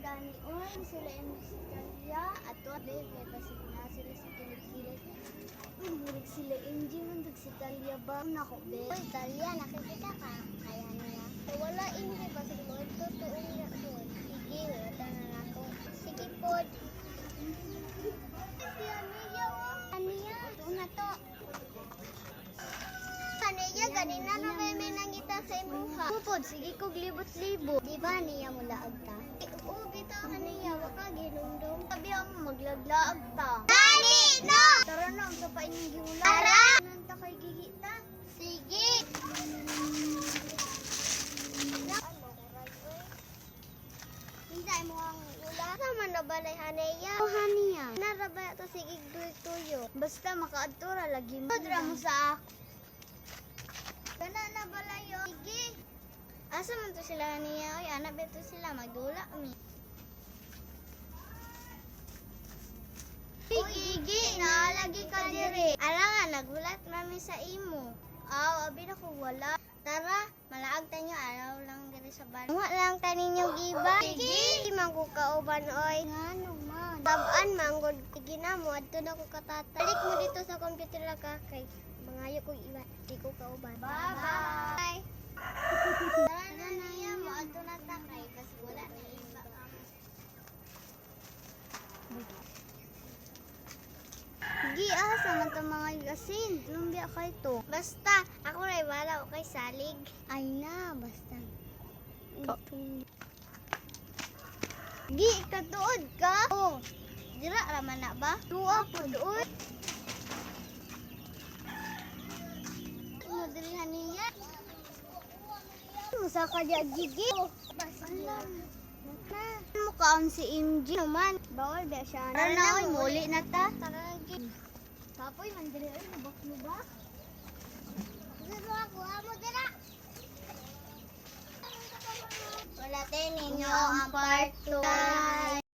gani oy sila imong si Talia at wala kay basig na sila sa kilig-kilig. Uy, murag sila MJ man dag si Talia ba? Nako be. Uy, Talia nakikita ka. Kaya niya. Wala MJ basig mo totoo niya doon. Sige, wala na nako. Sige pod. Si Ania wa. Ania, una to. Ania, ganina na may nangita sa imuha. Pod, sige kog libot-libot. Di ba niya mo laag ta? Oo, bitaw Ania, wa ka ginundong. Sabi mo maglaglaag ta. Dali, no! Tara na, ang sa inyong giwala. Tara! Nanta kay gigita. Sige! Hintay mo ang ula. Sama na balay Hania. O Hania. Narabay ito sige tuyo. Basta makaadtura lagi mo. Padra mo sa ako. Gana na balayo. Sige. Asa man to sila Hania? Oy, anak beto sila. Magdula mi. Gigi, naalagi ka diri. Alangan, nagulat mami sa imo. Abi na ko wala. Tara, malaag tanyo araw lang diri sa ban. Wa lang taninyo giba. Gigi, mangko kauban oy. Ngano man? Taban manggod sige na mo adto na ko katata. Balik mo dito sa computer la ka kay mangayo ko iba. Di ko kauban. Bye. Tara na niya mo adto na ta kay kasi wala na iba. Gi asa man to mga gasin. Lumbia kay to. Basta ako ray wala kay salig. Ay na basta. Gi katuod ka. Oh. Dira raman na ba? Tuwa po doon. Mo diri Hania. Musa ka di gigi. Basta mo kaon si MJ naman. Bawal ba siya? Tara na, oy, muli na ta. Tara lagi. Kapoy, mandiri oy, nabak mo ba? Dito ako, amo dira. Wala tayo ninyo ang part 2.